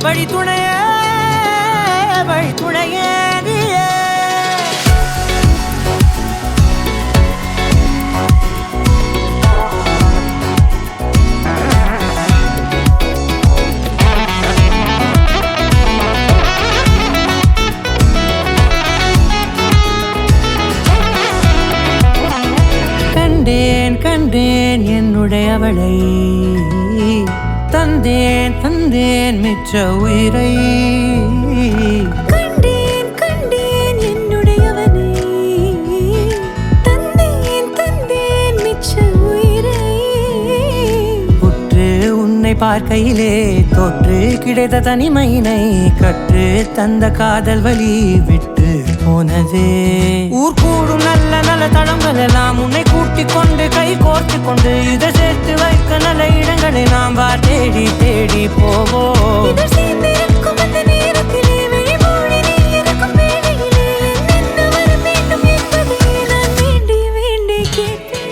வழி துணையே வழி துணையே நீயே. கண்டேன் கண்டேன் என்னுடையவளை, தந்தேன் தந்தேன் மிச்ச உயிரை. கண்டேன் கண்டேன் என்னுடையவனை, தந்தேன் தந்தேன் மிச்ச உயிரை. உற்று உன்னை பார்க்கையிலே தொற்று கிடைத்த தனிமையினை கற்று தந்த காதல் வழி விட்டு போனதே. ஊர் கூடும் நல்ல நல்ல தளங்கள் எல்லாம் உன்னை கூட்டிக் கொண்டு கை கோர்த்து கொண்டு இதை சேர்த்து வைக்க நல்ல இடங்களை நாம் வா தேடி தேடி போவோம். இதழ் சேர்ந்திருக்கும் அந்த நேரத்திலே விழி மூடி நீ இருக்கும் வேளையிலே என்னென்ன வர வேண்டும் என்பதை நான் வேண்டி வேண்டி கேட்பேன்.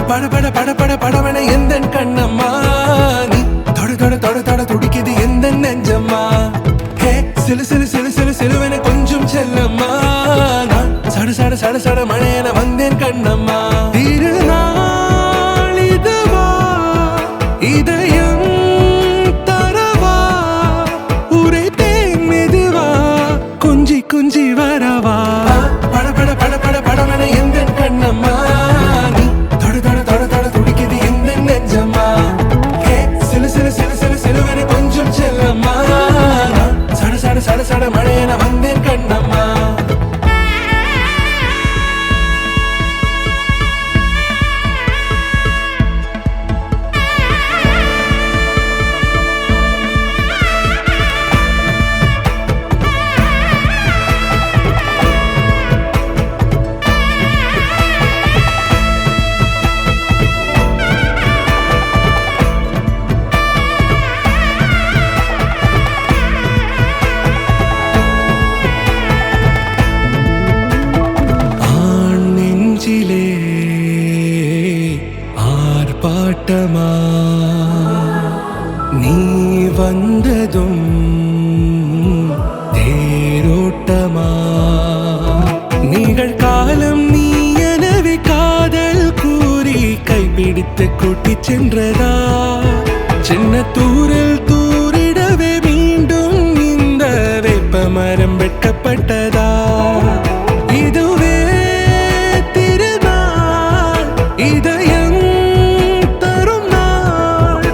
பட பட பட பட படவன எந்தன் கண்ணம்மா, நீ தொட தொட தொட தொட துடிக்குது எந்த நெஞ்சம்மா. ஹே சிலு சிலு சிலு சிலு சிலுவன கொஞ்சம் செல்லம்மா, நான் சட சட சட சட மழையன வந்தேன் கண்ணம்மா. திருநாள் இதுவா இதயம் தரவா, உரைத்தேன் மெதுவா கொஞ்சி கொஞ்சி வரவா. பட பட பட பட படவன எந்தன் கண்ணம்மா, நீ தொட தொட தொட தொட துடிக்குது எந்த நெஞ்சம்மா. ஹே சிலு சிலு சிலு சிலு சிலுவன கொஞ்சம் செல்லம்மா, நான் சட சட சட சட மழையன வந்தேன் கண்ணம்மா. ஆர்ப்பாட்டமா நீ வந்ததும் தேரோட்டமா, நிகழ்காலம் நீ எனவே காதல் கூறி கைப்பிடித்து கூட்டிச் சென்றதா. சின்ன தூரல் தூரிடவே மீண்டும் இந்த வேப்ப மரம் வெட்கப்பட்டதா. இதுவே திருநாள் இதயம் தரும் நாள்,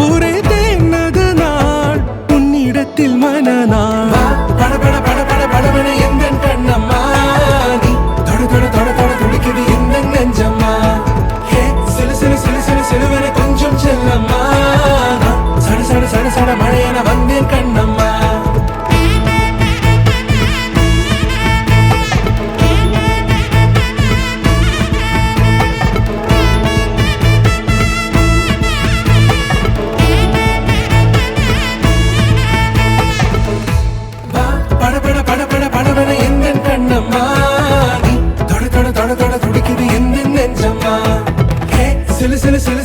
உரைத்தேனது நாள் உன்னிடத்தில் மனநாள். பட பட பட பட படவன எந்தன் கண்ணம்மா, நீ தொட தொட தொட தொட துடிக்குது எந்த நெஞ்சம்மா. ஹே சிலு சிலு சிலு சிலு சிலுவன கொஞ்சம் செல்லம்மா, நான் சட சட சட சட மழையன வந்தேன் கண்ணம்மா. பட பட பட பட படவன எந்தன் கண்ணம்மா, நீ தொட தொட தொட தொட துடிக்குது எந்த நெஞ்சம்மா. ஹே சிலு சிலு சிலு